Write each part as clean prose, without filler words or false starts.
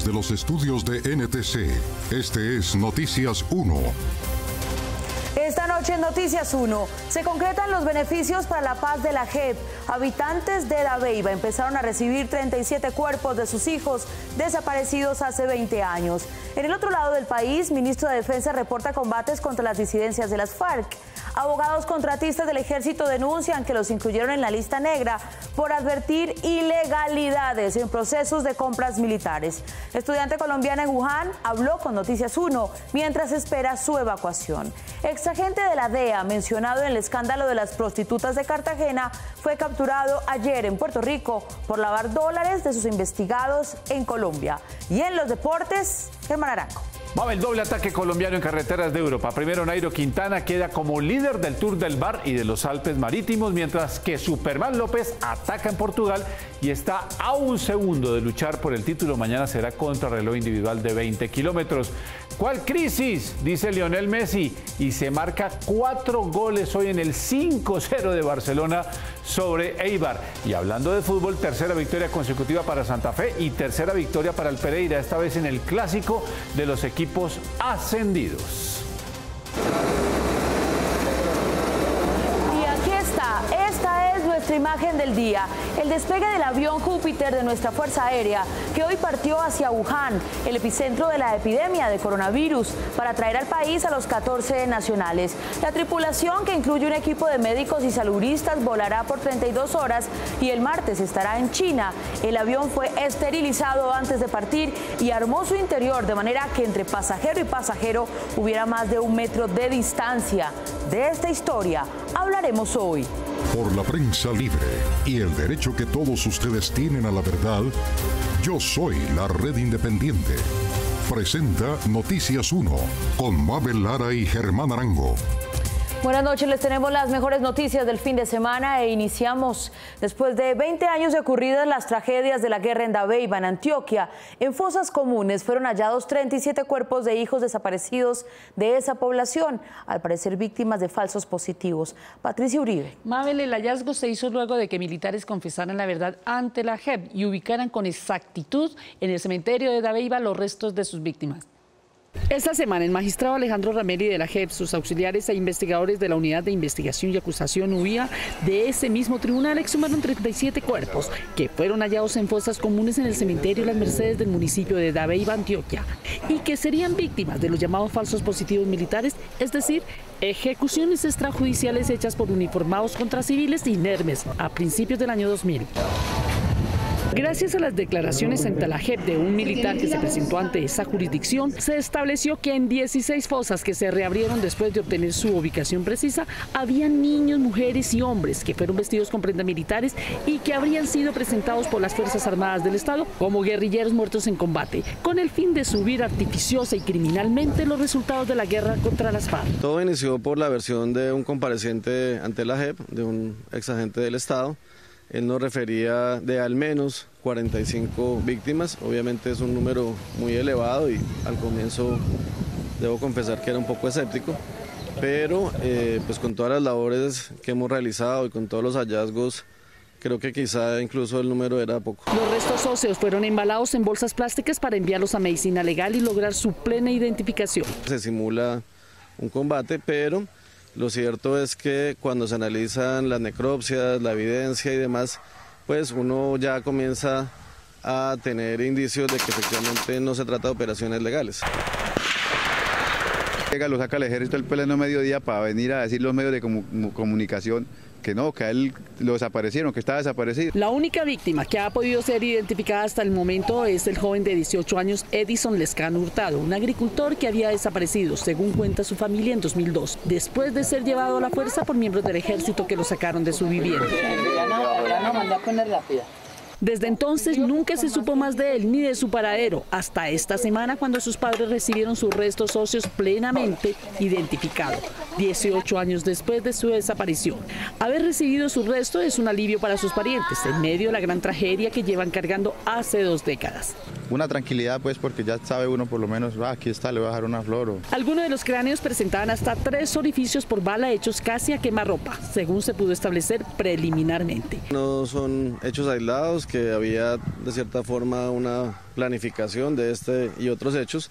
Desde los estudios de NTC, este es Noticias 1. Esta noche en Noticias 1 se concretan los beneficios para la paz de la JEP. Habitantes de Dabeiba empezaron a recibir 37 cuerpos de sus hijos desaparecidos hace 20 años. En el otro lado del país, ministro de Defensa reporta combates contra las disidencias de las FARC. Abogados contratistas del ejército denuncian que los incluyeron en la lista negra por advertir ilegalidades en procesos de compras militares. Estudiante colombiana en Wuhan habló con Noticias 1 mientras espera su evacuación. Exagente de la DEA, mencionado en el escándalo de las prostitutas de Cartagena, fue capturado ayer en Puerto Rico por lavar dólares de sus investigados en Colombia. Y en los deportes, Germán Arango. Va el doble ataque colombiano en carreteras de Europa. Primero, Nairo Quintana queda como líder del Tour del Var y de los Alpes Marítimos, mientras que Superman López ataca en Portugal y está a un segundo de luchar por el título. Mañana será contrarreloj individual de 20 kilómetros. ¿Cuál crisis?, dice Lionel Messi, y se marca 4 goles hoy en el 5-0 de Barcelona sobre Eibar. Y hablando de fútbol, tercera victoria consecutiva para Santa Fe y tercera victoria para el Pereira, esta vez en el clásico de los equipos ascendidos. Y aquí está, esta es nuestra imagen del día, el despegue del avión Júpiter de nuestra Fuerza Aérea, que hoy partió hacia Wuhan, el epicentro de la epidemia de coronavirus, para traer al país a los 14 nacionales. La tripulación, que incluye un equipo de médicos y saludistas, volará por 32 horas y el martes estará en China. El avión fue esterilizado antes de partir y armó su interior de manera que entre pasajero y pasajero hubiera más de 1 metro de distancia. De esta historia hablaremos hoy. Por la prensa libre y el derecho que todos ustedes tienen a la verdad, Yo Soy la Red Independiente. Presenta Noticias 1 con Mabel Lara y Germán Arango. Buenas noches, les tenemos las mejores noticias del fin de semana e iniciamos. Después de 20 años de ocurridas las tragedias de la guerra en Dabeiba, en Antioquia, en fosas comunes fueron hallados 37 cuerpos de hijos desaparecidos de esa población, al parecer víctimas de falsos positivos. Patricia Uribe. Mabel, el hallazgo se hizo luego de que militares confesaran la verdad ante la JEP y ubicaran con exactitud en el cementerio de Dabeiba los restos de sus víctimas. Esta semana el magistrado Alejandro Rameli de la JEP, sus auxiliares e investigadores de la Unidad de Investigación y Acusación UIA de ese mismo tribunal exhumaron 37 cuerpos que fueron hallados en fosas comunes en el cementerio Las Mercedes del municipio de Dabeiba, Antioquia, y que serían víctimas de los llamados falsos positivos militares, es decir, ejecuciones extrajudiciales hechas por uniformados contra civiles inermes a principios del año 2000. Gracias a las declaraciones ante la JEP de un militar que se presentó ante esa jurisdicción, se estableció que en 16 fosas que se reabrieron después de obtener su ubicación precisa, había niños, mujeres y hombres que fueron vestidos con prendas militares y que habrían sido presentados por las Fuerzas Armadas del Estado como guerrilleros muertos en combate, con el fin de subir artificiosa y criminalmente los resultados de la guerra contra las FARC. Todo inició por la versión de un compareciente ante la JEP, de un exagente del Estado. Él nos refería de al menos 45 víctimas, obviamente es un número muy elevado y al comienzo debo confesar que era un poco escéptico, pero pues con todas las labores que hemos realizado y con todos los hallazgos, creo que quizá incluso el número era poco. Los restos óseos fueron embalados en bolsas plásticas para enviarlos a medicina legal y lograr su plena identificación. Se simula un combate, pero lo cierto es que cuando se analizan las necropsias, la evidencia y demás, pues uno ya comienza a tener indicios de que efectivamente no se trata de operaciones legales. Lo saca el ejército el pleno mediodía para venir a decir los medios de comunicación que no, que a él lo desaparecieron, que estaba desaparecido. La única víctima que ha podido ser identificada hasta el momento es el joven de 18 años Edison Lescano Hurtado, un agricultor que había desaparecido, según cuenta su familia, en 2002, después de ser llevado a la fuerza por miembros del ejército que lo sacaron de su vivienda. Desde entonces nunca se supo más de él ni de su paradero, hasta esta semana cuando sus padres recibieron sus restos óseos plenamente identificados. 18 años después de su desaparición. Haber recibido su resto es un alivio para sus parientes, en medio de la gran tragedia que llevan cargando hace 2 décadas. Una tranquilidad pues porque ya sabe uno por lo menos, aquí está, le voy a dejar una flor. Algunos de los cráneos presentaban hasta 3 orificios por bala hechos casi a quemarropa, según se pudo establecer preliminarmente. No son hechos aislados, que había de cierta forma una planificación de este y otros hechos.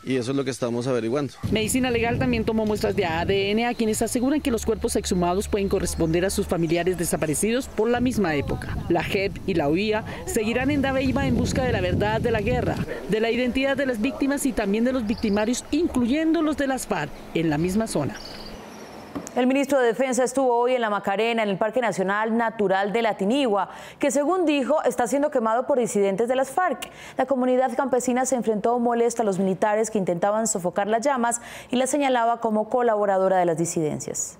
Y eso es lo que estamos averiguando. Medicina Legal también tomó muestras de ADN a quienes aseguran que los cuerpos exhumados pueden corresponder a sus familiares desaparecidos por la misma época. La JEP y la UIA seguirán en Dabeiba en busca de la verdad de la guerra, de la identidad de las víctimas y también de los victimarios, incluyendo los de las FARC, en la misma zona. El ministro de Defensa estuvo hoy en La Macarena, en el Parque Nacional Natural de la Tinigua, que según dijo está siendo quemado por disidentes de las FARC. La comunidad campesina se enfrentó molesta a los militares que intentaban sofocar las llamas y la señalaba como colaboradora de las disidencias.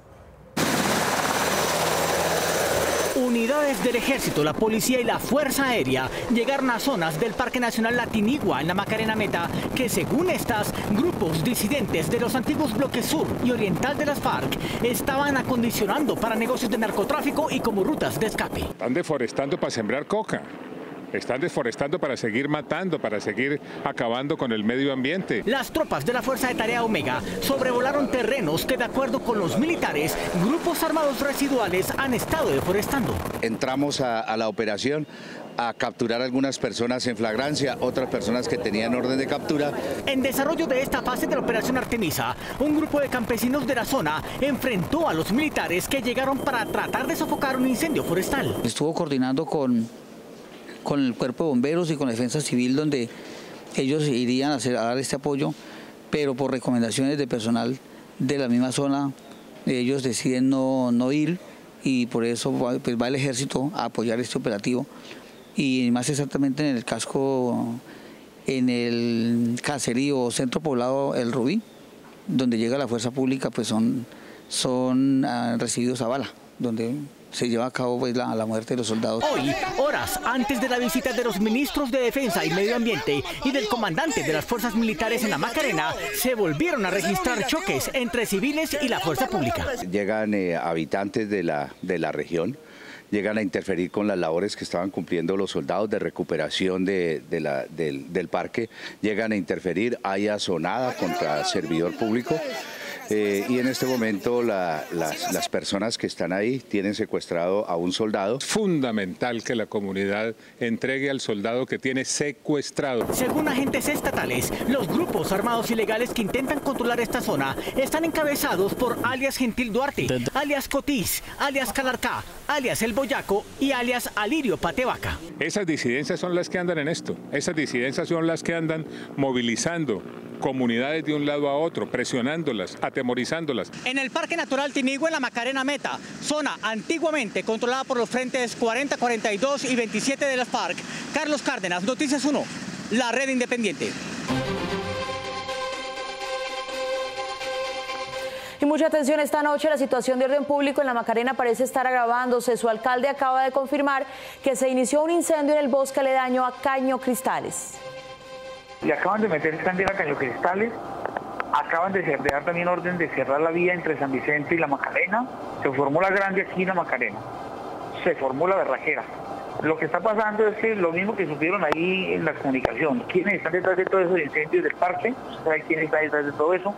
Unidades del Ejército, la Policía y la Fuerza Aérea llegaron a zonas del Parque Nacional La Tinigua en la Macarena Meta, que según estas, grupos disidentes de los antiguos bloques sur y oriental de las FARC estaban acondicionando para negocios de narcotráfico y como rutas de escape. Están deforestando para sembrar coca. Están deforestando para seguir matando, para seguir acabando con el medio ambiente. Las tropas de la Fuerza de Tarea Omega sobrevolaron terrenos que, de acuerdo con los militares, grupos armados residuales han estado deforestando. Entramos a la operación a capturar algunas personas en flagrancia, otras personas que tenían orden de captura. En desarrollo de esta fase de la Operación Artemisa, un grupo de campesinos de la zona enfrentó a los militares que llegaron para tratar de sofocar un incendio forestal. Estuvo coordinando con el Cuerpo de Bomberos y con la Defensa Civil, donde ellos irían a dar este apoyo, pero por recomendaciones de personal de la misma zona, ellos deciden no ir y por eso pues va el Ejército a apoyar este operativo. Y más exactamente en el casco, en el caserío o centro poblado El Rubí, donde llega la fuerza pública, pues son recibidos a bala, donde se lleva a cabo pues, la muerte de los soldados. Hoy, horas antes de la visita de los ministros de Defensa y Medio Ambiente y del comandante de las fuerzas militares en la Macarena, se volvieron a registrar choques entre civiles y la fuerza pública. Llegan habitantes de la región, llegan a interferir con las labores que estaban cumpliendo los soldados de recuperación del parque, llegan a interferir, hay azonada contra servidor público. Y en este momento las personas que están ahí tienen secuestrado a un soldado. Es fundamental que la comunidad entregue al soldado que tiene secuestrado. Según agentes estatales, los grupos armados ilegales que intentan controlar esta zona están encabezados por alias Gentil Duarte, alias Cotiz, alias Calarcá, alias El Boyaco y alias Alirio Patevaca. Esas disidencias son las que andan en esto. Esas disidencias son las que andan movilizando comunidades de un lado a otro, presionándolas, atemorizándolas. En el Parque Natural Tinigua, en la Macarena Meta, zona antiguamente controlada por los frentes 40, 42 y 27 de las FARC. Carlos Cárdenas, Noticias 1, la red independiente. Y mucha atención esta noche, la situación de orden público en la Macarena parece estar agravándose. Su alcalde acaba de confirmar que se inició un incendio en el bosque aledaño a Caño Cristales. Y acaban de meter candela a Caño Cristales, acaban de dar también orden de cerrar la vía entre San Vicente y la Macarena. Se formó la grande aquí en la Macarena, se formó la berraquera. Lo que está pasando es que lo mismo que supieron ahí en la comunicación, ¿quiénes están detrás de todo eso de incendios del parque? ¿Sabe quién está detrás de todo eso?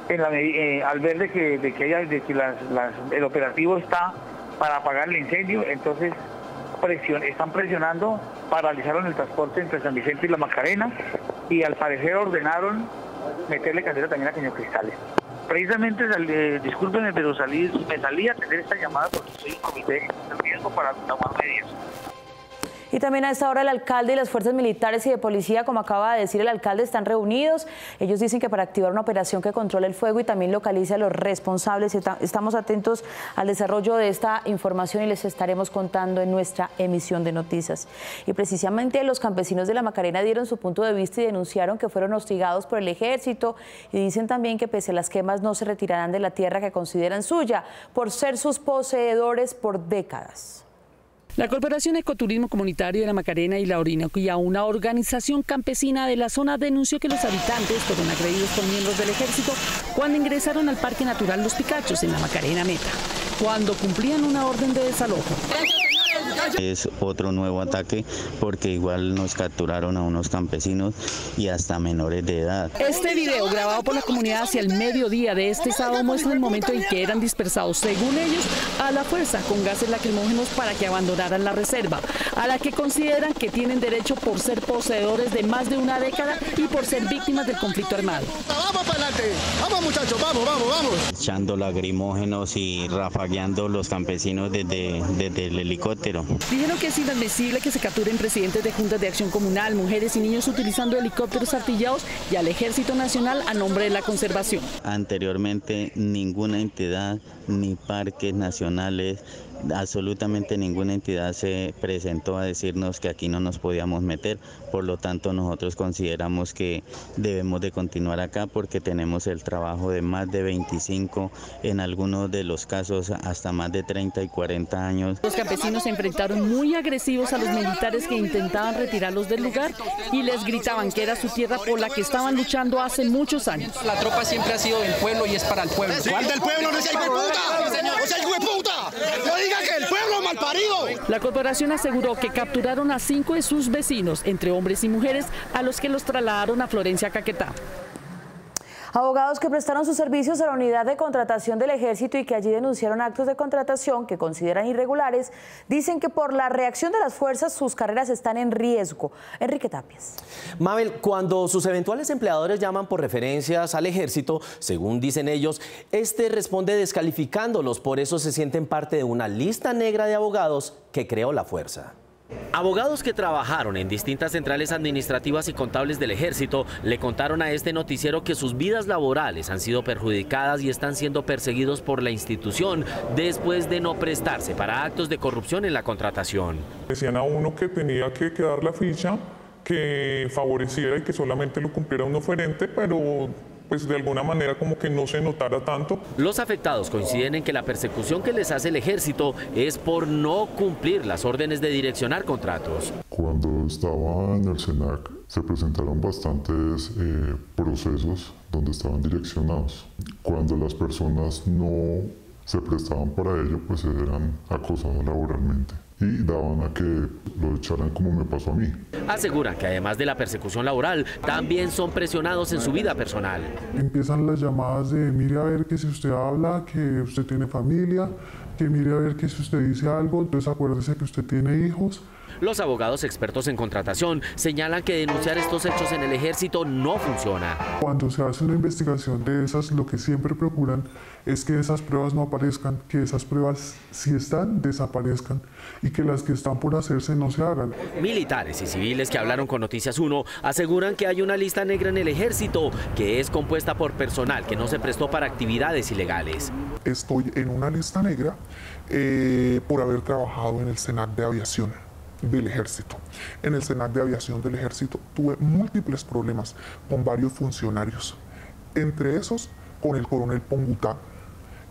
Al ver de que el operativo está para apagar el incendio, entonces están presionando, paralizaron el transporte entre San Vicente y la Macarena y al parecer ordenaron meterle candela también a Caño Cristales. Precisamente, discúlpenme, pero me salí a atender esta llamada porque estoy en comité de riesgo para tomar medidas. Y también a esta hora el alcalde y las fuerzas militares y de policía, como acaba de decir el alcalde, están reunidos. Ellos dicen que para activar una operación que controle el fuego y también localice a los responsables. Estamos atentos al desarrollo de esta información y les estaremos contando en nuestra emisión de noticias. Y precisamente los campesinos de la Macarena dieron su punto de vista y denunciaron que fueron hostigados por el ejército y dicen también que pese a las quemas no se retirarán de la tierra que consideran suya por ser sus poseedores por décadas. La Corporación Ecoturismo Comunitario de la Macarena y la Orinoquía, una organización campesina de la zona, denunció que los habitantes fueron agredidos por miembros del ejército cuando ingresaron al Parque Natural Los Picachos en la Macarena Meta, cuando cumplían una orden de desalojo. Es otro nuevo ataque porque igual nos capturaron a unos campesinos y hasta menores de edad. Este video grabado por la comunidad hacia el mediodía de este sábado muestra el momento en que eran dispersados, según ellos, a la fuerza con gases lacrimógenos para que abandonaran la reserva, a la que consideran que tienen derecho por ser poseedores de más de una década y por ser víctimas del conflicto armado. ¡Vamos para adelante! ¡Vamos muchachos! ¡Vamos, vamos, vamos! Echando lacrimógenos y rafagueando los campesinos desde el helicóptero. Dijeron que es inadmisible que se capturen presidentes de juntas de acción comunal, mujeres y niños utilizando helicópteros artillados y al Ejército Nacional a nombre de la conservación. Anteriormente ninguna entidad ni parques nacionales, absolutamente ninguna entidad se presentó a decirnos que aquí no nos podíamos meter, por lo tanto nosotros consideramos que debemos de continuar acá porque tenemos el trabajo de más de 25, en algunos de los casos hasta más de 30 y 40 años. Los campesinos se enfrentaron muy agresivos a los militares que intentaban retirarlos del lugar y les gritaban que era su tierra por la que estaban luchando hace muchos años. La tropa siempre ha sido del pueblo y es para el pueblo. ¿Cuál del pueblo? ¡No sea hijueputa! ¡No sea hijueputa! ¡No diga que el pueblo es malparido! La corporación aseguró que capturaron a 5 de sus vecinos, entre hombres y mujeres, a los que los trasladaron a Florencia, Caquetá. Abogados que prestaron sus servicios a la unidad de contratación del Ejército y que allí denunciaron actos de contratación que consideran irregulares, dicen que por la reacción de las fuerzas sus carreras están en riesgo. Enrique Tapias. Mabel, cuando sus eventuales empleadores llaman por referencias al Ejército, según dicen ellos, este responde descalificándolos, por eso se sienten parte de una lista negra de abogados que creó la fuerza. Abogados que trabajaron en distintas centrales administrativas y contables del Ejército le contaron a este noticiero que sus vidas laborales han sido perjudicadas y están siendo perseguidos por la institución después de no prestarse para actos de corrupción en la contratación. Decían a uno que tenía que quedar la ficha, que favoreciera y que solamente lo cumpliera un oferente, pero pues de alguna manera como que no se notara tanto. Los afectados coinciden en que la persecución que les hace el Ejército es por no cumplir las órdenes de direccionar contratos. Cuando estaba en el SENAC se presentaron bastantes procesos donde estaban direccionados. Cuando las personas no se prestaban para ello, pues eran acosados laboralmente y daban a que lo echaran como me pasó a mí. Aseguran que además de la persecución laboral, también son presionados en su vida personal. Empiezan las llamadas de mire a ver que si usted habla, que usted tiene familia, que mire a ver que si usted dice algo, entonces acuérdese que usted tiene hijos. Los abogados expertos en contratación señalan que denunciar estos hechos en el Ejército no funciona. Cuando se hace una investigación de esas, lo que siempre procuran es que esas pruebas no aparezcan, que esas pruebas, si están, desaparezcan y que las que están por hacerse no se hagan. Militares y civiles que hablaron con Noticias 1 aseguran que hay una lista negra en el Ejército que es compuesta por personal que no se prestó para actividades ilegales. Estoy en una lista negra por haber trabajado en el SENAC de Aviación del Ejército. En el SENAC de Aviación del Ejército tuve múltiples problemas con varios funcionarios, entre esos con el coronel Pongutá,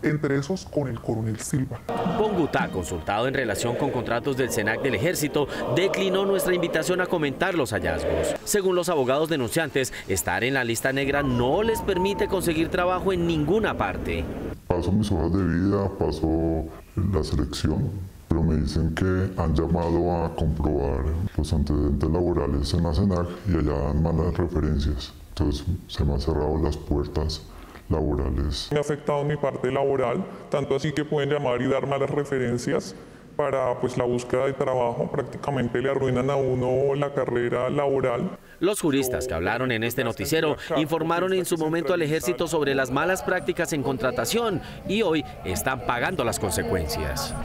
entre esos con el coronel Silva. Pongutá, consultado en relación con contratos del SENAC del Ejército, declinó nuestra invitación a comentar los hallazgos. Según los abogados denunciantes, estar en la lista negra no les permite conseguir trabajo en ninguna parte. Paso mis hojas de vida, paso la selección, pero me dicen que han llamado a comprobar los antecedentes laborales en la SENAC y allá dan malas referencias. Entonces se me han cerrado las puertas laborales. Me ha afectado mi parte laboral, tanto así que pueden llamar y dar malas referencias para la búsqueda de trabajo. Prácticamente le arruinan a uno la carrera laboral. Los juristas que hablaron en este noticiero informaron en su momento al Ejército sobre las malas prácticas en contratación y hoy están pagando las consecuencias.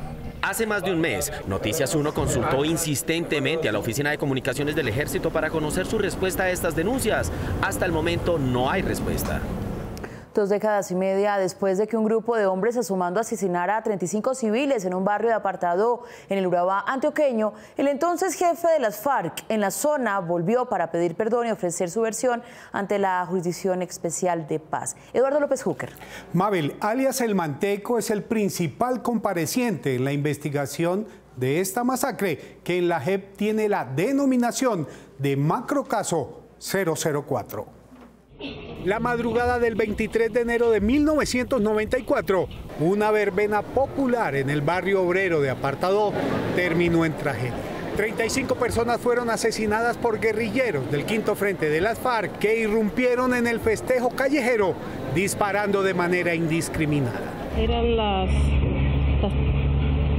Hace más de un mes, Noticias 1 consultó insistentemente a la Oficina de Comunicaciones del Ejército para conocer su respuesta a estas denuncias. Hasta el momento no hay respuesta. 2 décadas y media después de que un grupo de hombres se sumando asesinara a 35 civiles en un barrio de apartado en el Urabá antioqueño, el entonces jefe de las FARC en la zona volvió para pedir perdón y ofrecer su versión ante la Jurisdicción Especial de Paz. Eduardo López Júquer. Mabel, alias El Manteco, es el principal compareciente en la investigación de esta masacre que en la JEP tiene la denominación de macrocaso 004. La madrugada del 23 de enero de 1994, una verbena popular en el barrio obrero de Apartadó terminó en tragedia. 35 personas fueron asesinadas por guerrilleros del Quinto Frente de las FARC que irrumpieron en el festejo callejero disparando de manera indiscriminada. Eran las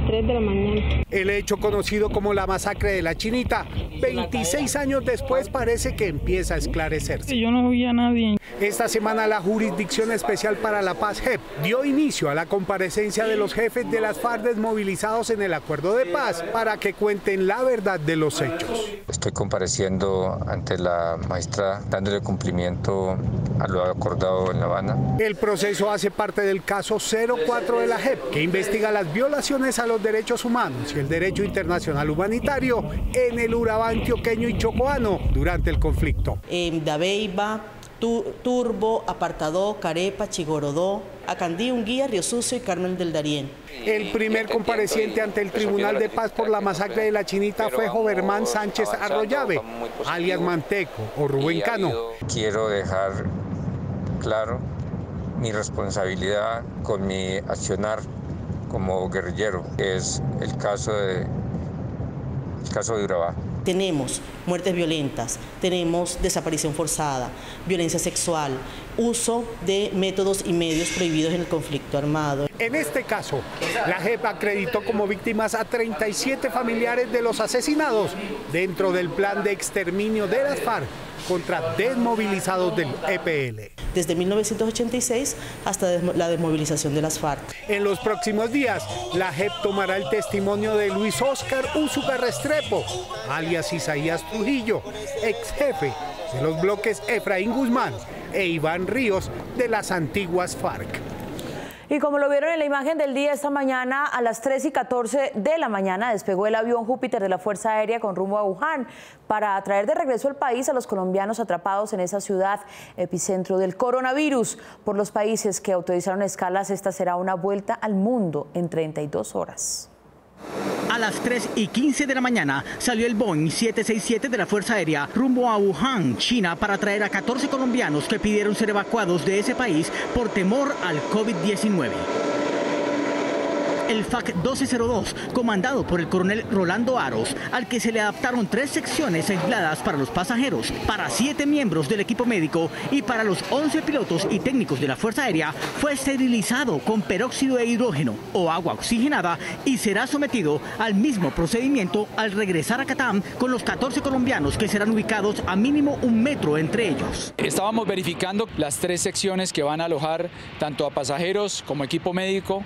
3 de la mañana. El hecho conocido como la masacre de la Chinita, 26 años después parece que empieza a esclarecerse. Yo no vi a nadie. Esta semana la Jurisdicción Especial para la Paz, JEP, dio inicio a la comparecencia de los jefes de las FARC desmovilizados en el acuerdo de paz para que cuenten la verdad de los hechos. Estoy compareciendo ante la magistrada dándole cumplimiento a lo acordado en La Habana. El proceso hace parte del caso 04 de la JEP, que investiga las violaciones a los derechos humanos y el derecho internacional humanitario en el Urabá antioqueño y chocoano durante el conflicto. Dabeiba, Turbo, Apartadó, Carepa, Chigorodó, Acandí, Unguía, Río Sucio y Carmen del Darién. El primer compareciente ante el Tribunal de Paz por la masacre de la Chinita fue Jovermán Sánchez Arroyave, alias Manteco o Rubén Cano. Quiero dejar claro mi responsabilidad con mi accionar como guerrillero, que es el caso de Urabá. Tenemos muertes violentas, tenemos desaparición forzada, violencia sexual, uso de métodos y medios prohibidos en el conflicto armado. En este caso, la JEP acreditó como víctimas a 37 familiares de los asesinados dentro del plan de exterminio de las FARC contra desmovilizados del EPL. Desde 1986 hasta la desmovilización de las FARC. En los próximos días, la JEP tomará el testimonio de Luis Óscar Úsuga Restrepo, alias Isaías Trujillo, ex jefe de los bloques Efraín Guzmán e Iván Ríos de las antiguas FARC. Y como lo vieron en la imagen del día, esta mañana a las 3:14 de la mañana despegó el avión Júpiter de la Fuerza Aérea con rumbo a Wuhan para traer de regreso al país a los colombianos atrapados en esa ciudad epicentro del coronavirus. Por los países que autorizaron escalas, esta será una vuelta al mundo en 32 horas. A las 3:15 de la mañana salió el Boeing 767 de la Fuerza Aérea rumbo a Wuhan, China, para traer a 14 colombianos que pidieron ser evacuados de ese país por temor al COVID-19. El FAC 1202, comandado por el coronel Rolando Aros, al que se le adaptaron 3 secciones aisladas para los pasajeros, para 7 miembros del equipo médico y para los 11 pilotos y técnicos de la Fuerza Aérea, fue esterilizado con peróxido de hidrógeno o agua oxigenada y será sometido al mismo procedimiento al regresar a Catam con los 14 colombianos que serán ubicados a mínimo 1 metro entre ellos. Estábamos verificando las 3 secciones que van a alojar tanto a pasajeros como equipo médico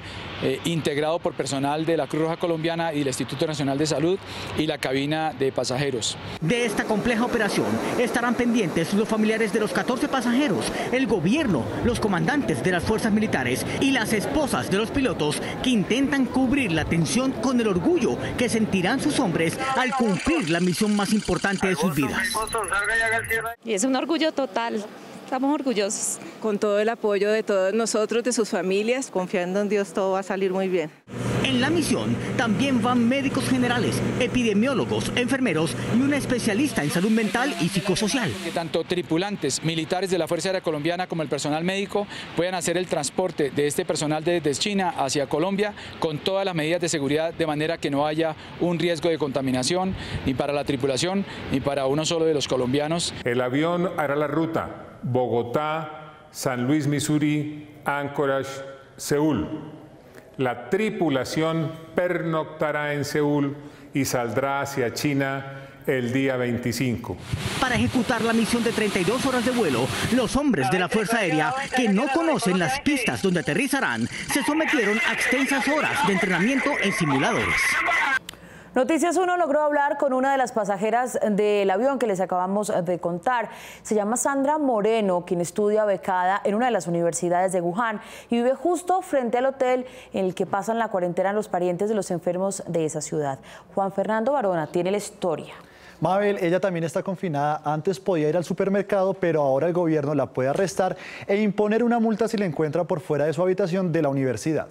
integrado por personal de la Cruz Roja Colombiana y del Instituto Nacional de Salud y la cabina de pasajeros. De esta compleja operación estarán pendientes los familiares de los 14 pasajeros, el gobierno, los comandantes de las fuerzas militares y las esposas de los pilotos que intentan cubrir la tensión con el orgullo que sentirán sus hombres al cumplir la misión más importante de sus vidas. Y es un orgullo total. Estamos orgullosos. Con todo el apoyo de todos nosotros, de sus familias, confiando en Dios, todo va a salir muy bien. En la misión también van médicos generales, epidemiólogos, enfermeros y una especialista en salud mental y psicosocial. Que tanto tripulantes, militares de la Fuerza Aérea Colombiana como el personal médico puedan hacer el transporte de este personal desde China hacia Colombia con todas las medidas de seguridad de manera que no haya un riesgo de contaminación ni para la tripulación ni para uno solo de los colombianos. El avión hará la ruta Bogotá, San Luis, Missouri, Anchorage, Seúl. La tripulación pernoctará en Seúl y saldrá hacia China el día 25. Para ejecutar la misión de 32 horas de vuelo, los hombres de la Fuerza Aérea, que no conocen las pistas donde aterrizarán, se sometieron a extensas horas de entrenamiento en simuladores. Noticias 1 logró hablar con una de las pasajeras del avión que les acabamos de contar. Se llama Sandra Moreno, quien estudia becada en una de las universidades de Wuhan y vive justo frente al hotel en el que pasan la cuarentena los parientes de los enfermos de esa ciudad. Juan Fernando Barona tiene la historia. Mabel, ella también está confinada. Antes podía ir al supermercado, pero ahora el gobierno la puede arrestar e imponer una multa si la encuentra por fuera de su habitación de la universidad.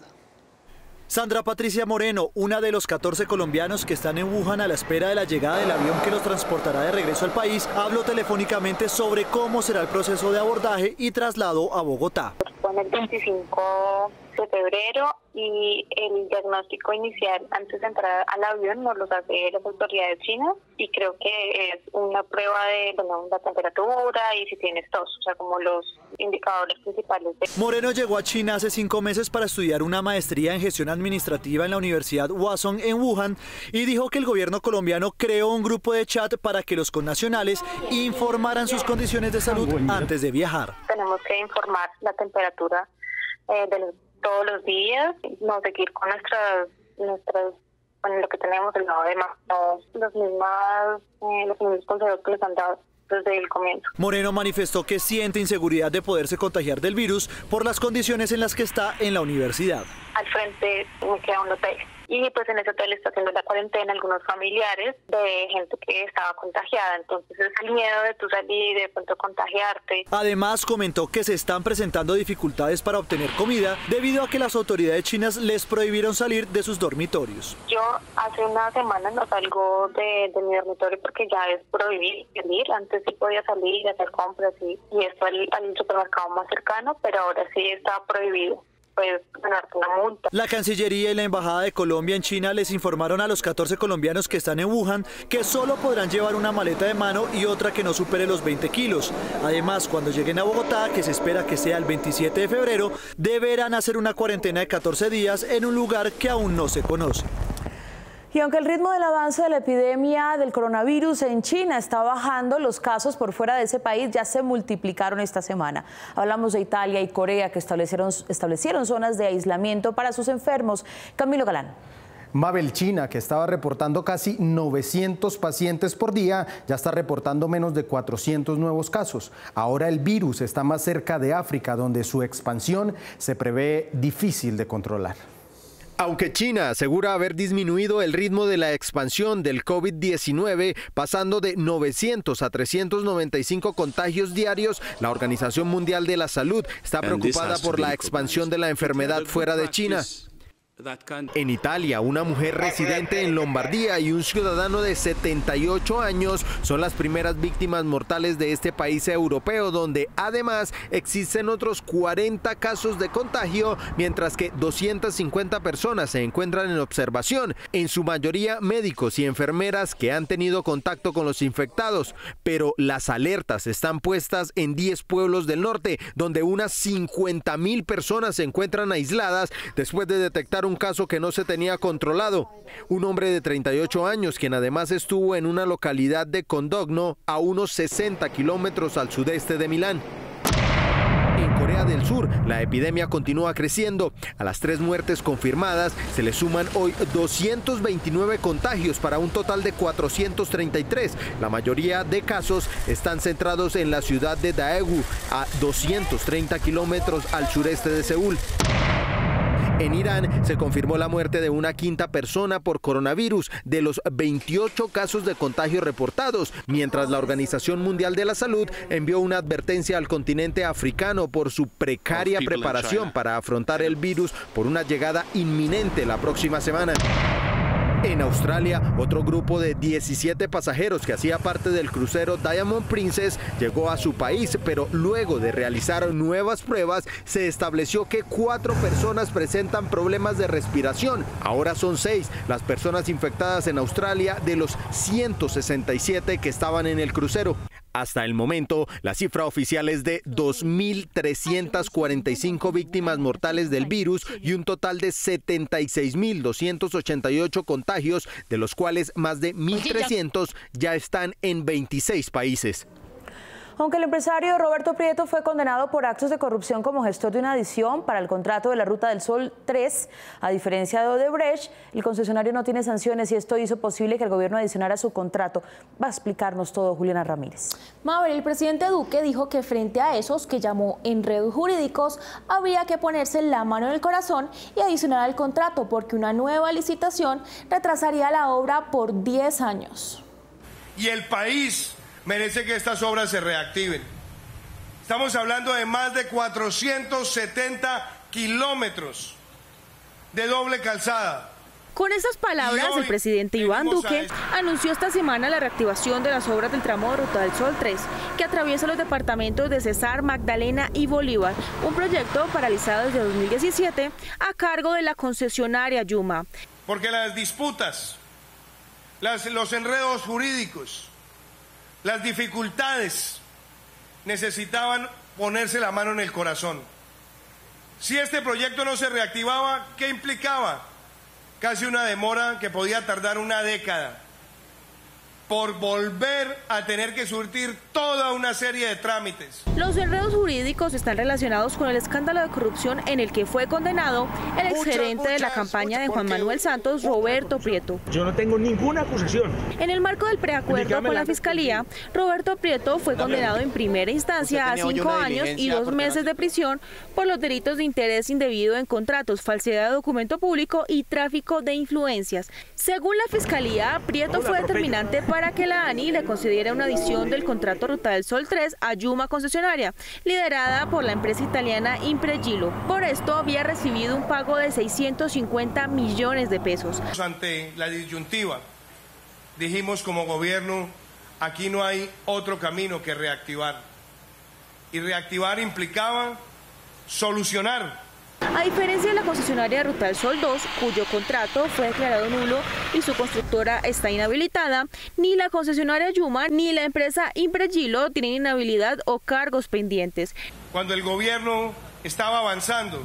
Sandra Patricia Moreno, una de los 14 colombianos que están en Wuhan a la espera de la llegada del avión que los transportará de regreso al país, habló telefónicamente sobre cómo será el proceso de abordaje y traslado a Bogotá. Fue el 25 de febrero y el diagnóstico inicial antes de entrar al avión nos los hace las autoridades chinas y creo que es una prueba de la temperatura y si tienes tos, o sea, como los indicadores principales. Moreno llegó a China hace 5 meses para estudiar una maestría en gestión administrativa en la Universidad Hwasong en Wuhan y dijo que el gobierno colombiano creó un grupo de chat para que los connacionales informaran sus condiciones de salud antes de viajar. Tenemos que informar la temperatura todos los días, no seguir con lo que tenemos del lado de manos, los mismos consejos que les han dado desde el comienzo. Moreno manifestó que siente inseguridad de poderse contagiar del virus por las condiciones en las que está en la universidad. Al frente me queda un hotel y pues en ese hotel está haciendo la cuarentena algunos familiares de gente que estaba contagiada, entonces es el miedo de tu salir y de pronto contagiarte. Además comentó que se están presentando dificultades para obtener comida debido a que las autoridades chinas les prohibieron salir de sus dormitorios. Yo hace una semana no salgo de mi dormitorio porque ya es prohibido salir, antes sí podía salir y hacer compras y esto al supermercado más cercano, pero ahora sí está prohibido. Pues ganarte una multa. La Cancillería y la Embajada de Colombia en China les informaron a los 14 colombianos que están en Wuhan que solo podrán llevar una maleta de mano y otra que no supere los 20 kilos. Además, cuando lleguen a Bogotá, que se espera que sea el 27 de febrero, deberán hacer una cuarentena de 14 días en un lugar que aún no se conoce. Y aunque el ritmo del avance de la epidemia del coronavirus en China está bajando, los casos por fuera de ese país ya se multiplicaron esta semana. Hablamos de Italia y Corea, que establecieron zonas de aislamiento para sus enfermos. Camilo Galán. Mabel, China, que estaba reportando casi 900 pacientes por día, ya está reportando menos de 400 nuevos casos. Ahora el virus está más cerca de África, donde su expansión se prevé difícil de controlar. Aunque China asegura haber disminuido el ritmo de la expansión del COVID-19, pasando de 900 a 395 contagios diarios, la Organización Mundial de la Salud está preocupada por la expansión de la enfermedad fuera de China. En Italia, una mujer residente en Lombardía y un ciudadano de 78 años son las primeras víctimas mortales de este país europeo, donde además existen otros 40 casos de contagio, mientras que 250 personas se encuentran en observación, en su mayoría médicos y enfermeras que han tenido contacto con los infectados. Pero las alertas están puestas en 10 pueblos del norte, donde unas 50.000 personas se encuentran aisladas después de detectar un caso que no se tenía controlado. Un hombre de 38 años, quien además estuvo en una localidad de Condogno, a unos 60 kilómetros al sudeste de Milán. En Corea del Sur, la epidemia continúa creciendo. A las 3 muertes confirmadas se le suman hoy 229 contagios para un total de 433. La mayoría de casos están centrados en la ciudad de Daegu, a 230 kilómetros al sureste de Seúl. En Irán se confirmó la muerte de una 5ª persona por coronavirus de los 28 casos de contagio reportados, mientras la Organización Mundial de la Salud envió una advertencia al continente africano por su precaria preparación para afrontar el virus por una llegada inminente la próxima semana. En Australia, otro grupo de 17 pasajeros que hacía parte del crucero Diamond Princess llegó a su país, pero luego de realizar nuevas pruebas se estableció que 4 personas presentan problemas de respiración. Ahora son 6 las personas infectadas en Australia de los 167 que estaban en el crucero. Hasta el momento, la cifra oficial es de 2.345 víctimas mortales del virus y un total de 76.288 contagios, de los cuales más de 1.300 ya están en 26 países. Aunque el empresario Roberto Prieto fue condenado por actos de corrupción como gestor de una adición para el contrato de la Ruta del Sol 3, a diferencia de Odebrecht, el concesionario no tiene sanciones y esto hizo posible que el gobierno adicionara su contrato. Va a explicarnos todo Juliana Ramírez. Mabel, el presidente Duque dijo que frente a esos que llamó enredos jurídicos, habría que ponerse la mano en el corazón y adicionar al contrato, porque una nueva licitación retrasaría la obra por 10 años. Y el país merece que estas obras se reactiven. Estamos hablando de más de 470 kilómetros de doble calzada. Con estas palabras, el presidente Iván Duque anunció esta semana la reactivación de las obras del tramo de Ruta del Sol 3, que atraviesa los departamentos de Cesar, Magdalena y Bolívar, un proyecto paralizado desde 2017 a cargo de la concesionaria Yuma. Porque las disputas, los enredos jurídicos, las dificultades necesitaban ponerse la mano en el corazón. Si este proyecto no se reactivaba, ¿qué implicaba? Casi una demora que podía tardar una década por volver a tener que surtir toda una serie de trámites. Los enredos jurídicos están relacionados con el escándalo de corrupción en el que fue condenado el exgerente de la campaña de Juan Manuel Santos, Roberto Prieto. Yo no tengo ninguna acusación. En el marco del preacuerdo con la Fiscalía, Roberto Prieto fue condenado en primera instancia a 5 años y 2 meses de prisión por los delitos de interés indebido en contratos, falsedad de documento público y tráfico de influencias. Según la Fiscalía, Prieto fue determinante para que la ANI le concediera una adición del contrato Ruta del Sol 3 a Yuma concesionaria, liderada por la empresa italiana Impregilo. Por esto había recibido un pago de 650 millones de pesos. Ante la disyuntiva, dijimos como gobierno, aquí no hay otro camino que reactivar. Y reactivar implicaba solucionar. A diferencia de la concesionaria de Ruta del Sol 2, cuyo contrato fue declarado nulo y su constructora está inhabilitada, ni la concesionaria Yuma ni la empresa Impregilo tienen inhabilidad o cargos pendientes. Cuando el gobierno estaba avanzando,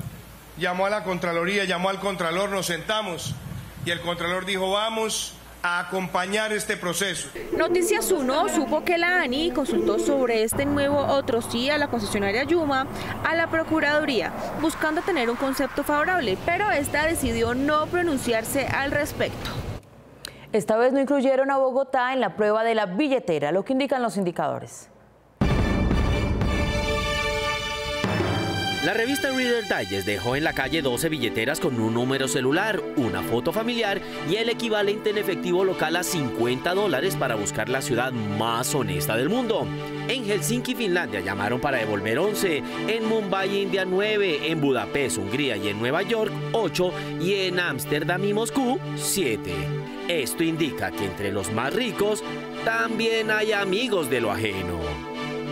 llamó a la Contraloría, llamó al Contralor, nos sentamos y el Contralor dijo, vamos a acompañar este proceso. Noticias 1 supo que la ANI consultó sobre este nuevo otro sí a la concesionaria Yuma, a la Procuraduría, buscando tener un concepto favorable, pero esta decidió no pronunciarse al respecto. Esta vez no incluyeron a Bogotá en la prueba de la billetera, lo que indican los indicadores. La revista Reader Digest dejó en la calle 12 billeteras con un número celular, una foto familiar y el equivalente en efectivo local a $50 para buscar la ciudad más honesta del mundo. En Helsinki, Finlandia, llamaron para devolver 11, en Mumbai, India, 9, en Budapest, Hungría y en Nueva York, 8 y en Ámsterdam y Moscú, 7. Esto indica que entre los más ricos también hay amigos de lo ajeno.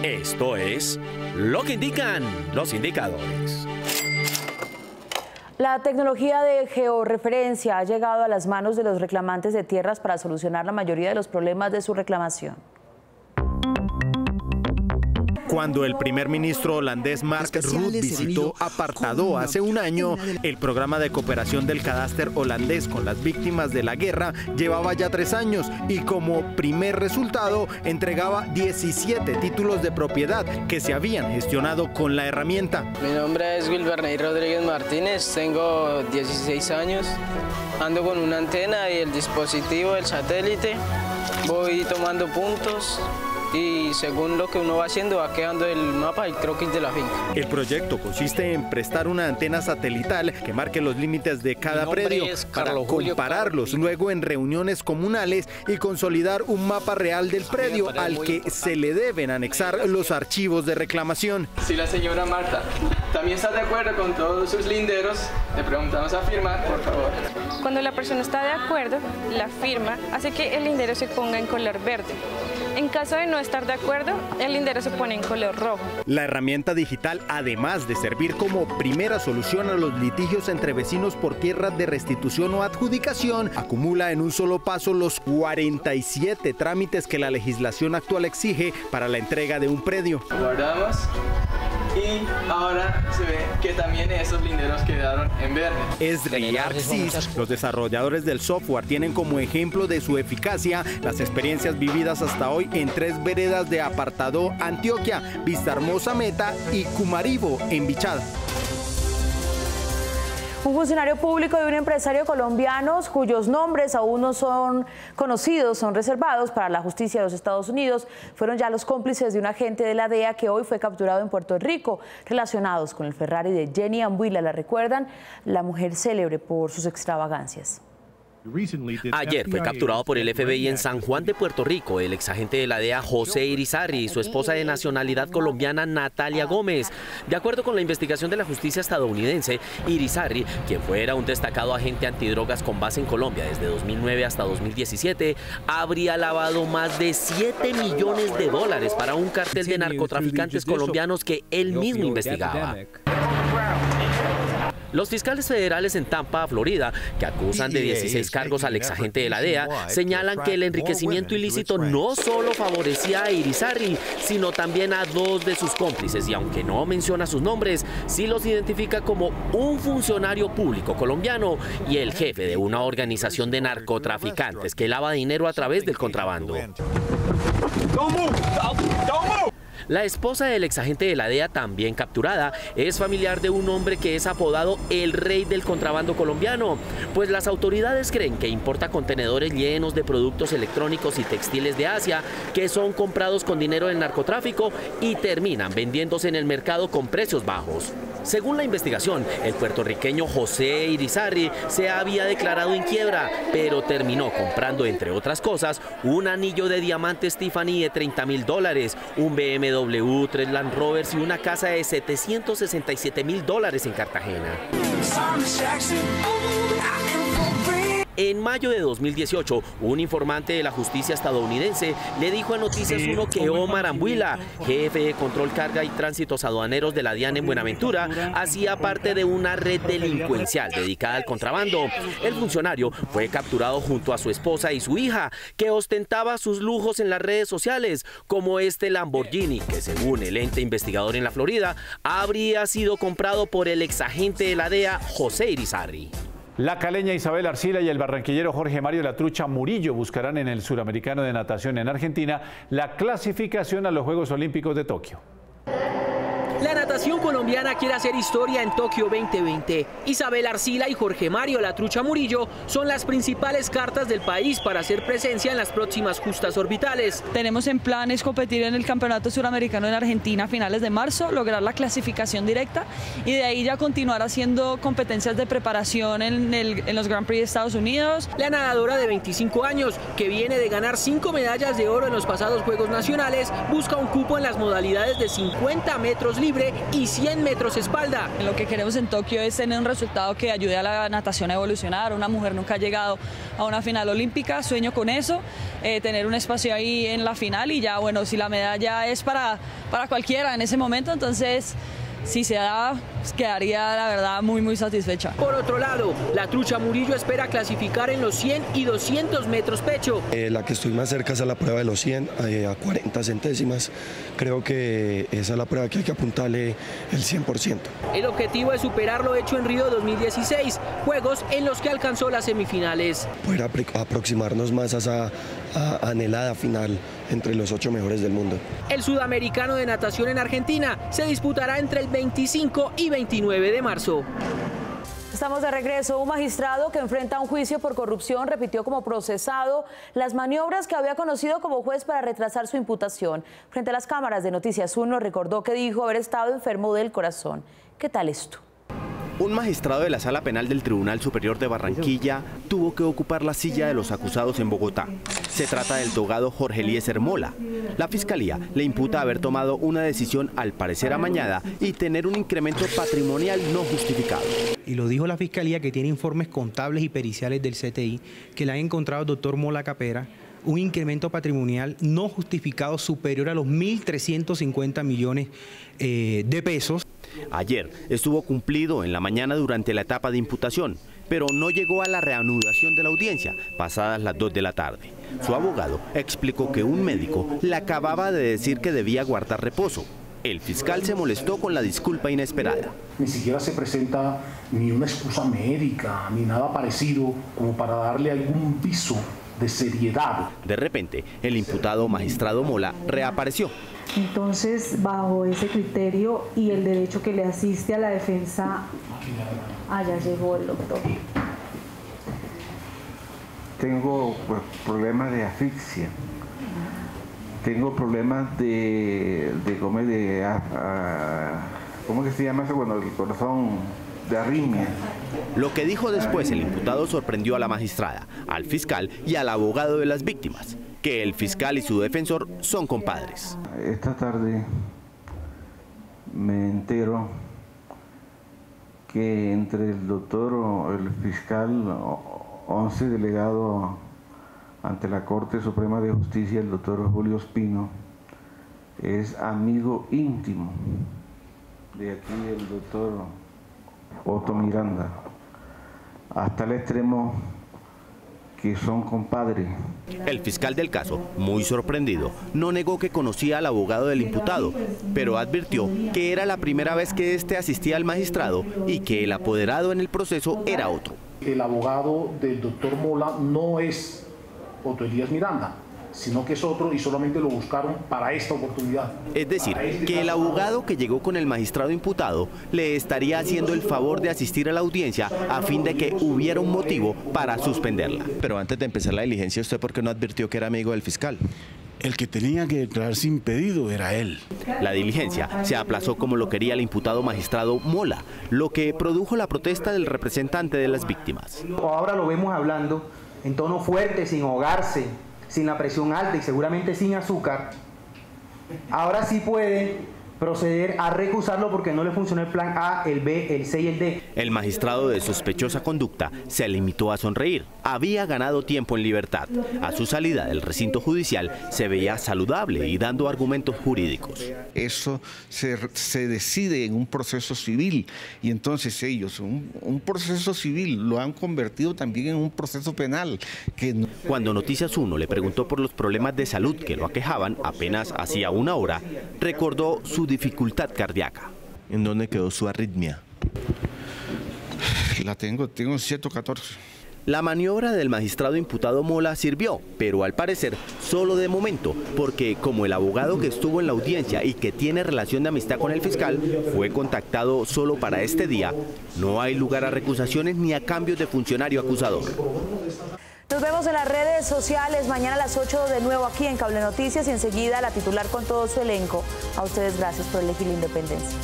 Esto es lo que indican los indicadores. La tecnología de georreferencia ha llegado a las manos de los reclamantes de tierras para solucionar la mayoría de los problemas de su reclamación. Cuando el primer ministro holandés Mark Rutte visitó Apartado hace un año, el programa de cooperación del cadáster holandés con las víctimas de la guerra llevaba ya 3 años y como primer resultado entregaba 17 títulos de propiedad que se habían gestionado con la herramienta. Mi nombre es Wilberney Rodríguez Martínez, tengo 16 años, ando con una antena y el dispositivo, el satélite, voy tomando puntos y según lo que uno va haciendo va quedando el mapa y croquis de la finca. El proyecto consiste en prestar una antena satelital que marque los límites de cada predio para compararlos luego en reuniones comunales y consolidar un mapa real del predio al que se le deben anexar los archivos de reclamación. Si la señora Marta también está de acuerdo con todos sus linderos, le preguntamos a firmar, por favor. Cuando la persona está de acuerdo, la firma hace que el lindero se ponga en color verde. En caso de no estar de acuerdo, el lindero se pone en color rojo. La herramienta digital, además de servir como primera solución a los litigios entre vecinos por tierras de restitución o adjudicación, acumula en un solo paso los 47 trámites que la legislación actual exige para la entrega de un predio. Guardamos. Y ahora se ve que también esos linderos quedaron en verde. Esri Arxis, los desarrolladores del software, tienen como ejemplo de su eficacia las experiencias vividas hasta hoy en 3 veredas de Apartado, Antioquia, Vistahermosa, Meta y Cumaribo, en Bichada. Un funcionario público y un empresario colombianos cuyos nombres aún no son conocidos, son reservados para la justicia de los Estados Unidos, fueron ya los cómplices de un agente de la DEA que hoy fue capturado en Puerto Rico, relacionados con el Ferrari de Jenny Ambuila. La recuerdan, la mujer célebre por sus extravagancias. Ayer fue capturado por el FBI en San Juan de Puerto Rico el exagente de la DEA José Irizarry y su esposa de nacionalidad colombiana Natalia Gómez. De acuerdo con la investigación de la justicia estadounidense, Irizarry, quien fuera un destacado agente antidrogas con base en Colombia desde 2009 hasta 2017, habría lavado más de $7 millones para un cartel de narcotraficantes colombianos que él mismo investigaba. Los fiscales federales en Tampa, Florida, que acusan de 16 cargos al exagente de la DEA, señalan que el enriquecimiento ilícito no solo favorecía a Irizarry, sino también a 2 de sus cómplices, y aunque no menciona sus nombres, sí los identifica como un funcionario público colombiano y el jefe de una organización de narcotraficantes que lava dinero a través del contrabando. La esposa del exagente de la DEA, también capturada, es familiar de un hombre que es apodado el rey del contrabando colombiano, pues las autoridades creen que importa contenedores llenos de productos electrónicos y textiles de Asia que son comprados con dinero del narcotráfico y terminan vendiéndose en el mercado con precios bajos. Según la investigación, el puertorriqueño José Irizarry se había declarado en quiebra, pero terminó comprando, entre otras cosas, un anillo de diamantes Tiffany de $30.000, un BMW, 3 Land Rovers y una casa de $767.000 en Cartagena. En mayo de 2018, un informante de la justicia estadounidense le dijo a Noticias 1 que Omar Ambuila, jefe de control carga y tránsitos aduaneros de la DIAN en Buenaventura, hacía parte de una red delincuencial dedicada al contrabando. El funcionario fue capturado junto a su esposa y su hija, que ostentaba sus lujos en las redes sociales, como este Lamborghini, que según el ente investigador en la Florida, habría sido comprado por el exagente de la DEA, José Irizarry. La caleña Isabel Arcila y el barranquillero Jorge Mario La Trucha Murillo buscarán en el Suramericano de Natación en Argentina la clasificación a los Juegos Olímpicos de Tokio. La natación colombiana quiere hacer historia en Tokio 2020. Isabel Arcila y Jorge Mario La Trucha Murillo son las principales cartas del país para hacer presencia en las próximas justas orbitales. Tenemos en planes competir en el Campeonato Suramericano en Argentina a finales de marzo, lograr la clasificación directa y de ahí ya continuar haciendo competencias de preparación en los Grand Prix de Estados Unidos. La nadadora de 25 años, que viene de ganar 5 medallas de oro en los pasados Juegos Nacionales, busca un cupo en las modalidades de 50 metros libre y 100 metros espalda. Lo que queremos en Tokio es tener un resultado que ayude a la natación a evolucionar. Una mujer nunca ha llegado a una final olímpica, sueño con eso, tener un espacio ahí en la final y ya, bueno, si la medalla es para cualquiera en ese momento, entonces si se da, pues quedaría la verdad muy satisfecha. Por otro lado, La Trucha Murillo espera clasificar en los 100 y 200 metros pecho. La que estoy más cerca es a la prueba de los 100, a 40 centésimas. Creo que esa es la prueba que hay que apuntarle el 100%. El objetivo es superar lo hecho en Río 2016, juegos en los que alcanzó las semifinales. Poder aproximarnos más a esa anhelada final entre los 8 mejores del mundo. El Sudamericano de Natación en Argentina se disputará entre el 25 y 29 de marzo. Estamos de regreso. Un magistrado que enfrenta un juicio por corrupción repitió como procesado las maniobras que había conocido como juez para retrasar su imputación. Frente a las cámaras de Noticias 1 recordó que dijo haber estado enfermo del corazón. ¿Qué tal esto? Un magistrado de la Sala Penal del Tribunal Superior de Barranquilla tuvo que ocupar la silla de los acusados en Bogotá. Se trata del togado Jorge Eliezer Mola. La Fiscalía le imputa haber tomado una decisión al parecer amañada y tener un incremento patrimonial no justificado. Y lo dijo la Fiscalía, que tiene informes contables y periciales del CTI, que le han encontrado al doctor Mola Capera un incremento patrimonial no justificado superior a los 1.350 millones de pesos. Ayer estuvo cumplido en la mañana durante la etapa de imputación, pero no llegó a la reanudación de la audiencia, pasadas las 2 de la tarde. Su abogado explicó que un médico le acababa de decir que debía guardar reposo. El fiscal se molestó con la disculpa inesperada. Ni siquiera se presenta ni una excusa médica, ni nada parecido como para darle algún piso de seriedad. De repente, el imputado magistrado Mola reapareció. Entonces, bajo ese criterio y el derecho que le asiste a la defensa, allá llegó el doctor. Tengo problemas de asfixia. Tengo problemas ¿cómo que se llama eso cuando el corazón de arritmia. Lo que dijo después el imputado sorprendió a la magistrada, al fiscal y al abogado de las víctimas, que el fiscal y su defensor son compadres. Esta tarde me entero que entre el doctor o el fiscal 11 delegado ante la Corte Suprema de Justicia, el doctor Julio Espino, es amigo íntimo de aquí el doctor Otto Miranda, hasta el extremo que son compadres. El fiscal del caso, muy sorprendido, no negó que conocía al abogado del imputado, pero advirtió que era la primera vez que éste asistía al magistrado y que el apoderado en el proceso era otro. El abogado del doctor Mola no es Otto Elías Miranda, sino que es otro y solamente lo buscaron para esta oportunidad. Es decir, que el abogado que llegó con el magistrado imputado le estaría haciendo el favor de asistir a la audiencia a fin de que hubiera un motivo para suspenderla. Pero antes de empezar la diligencia, ¿usted por qué no advirtió que era amigo del fiscal? El que tenía que declararse impedido era él. La diligencia se aplazó como lo quería el imputado magistrado Mola, lo que produjo la protesta del representante de las víctimas. Ahora lo vemos hablando en tono fuerte, sin ahogarse, sin la presión alta y seguramente sin azúcar. Ahora sí puede proceder a recusarlo porque no le funcionó el plan A, el B, el C y el D. El magistrado de sospechosa conducta se limitó a sonreír. Había ganado tiempo en libertad. A su salida del recinto judicial se veía saludable y dando argumentos jurídicos. Eso se decide en un proceso civil y entonces ellos, un proceso civil lo han convertido también en un proceso penal. Cuando Noticias 1 le preguntó por los problemas de salud que lo aquejaban apenas hacía una hora, recordó su dificultad cardíaca. ¿En dónde quedó su arritmia? La tengo 114. La maniobra del magistrado imputado Mola sirvió, pero al parecer solo de momento, porque como el abogado que estuvo en la audiencia y que tiene relación de amistad con el fiscal fue contactado solo para este día, no hay lugar a recusaciones ni a cambios de funcionario acusador. Nos vemos en las redes sociales mañana a las 8 de nuevo aquí en Cable Noticias y enseguida la titular con todo su elenco. A ustedes gracias por elegir la independencia.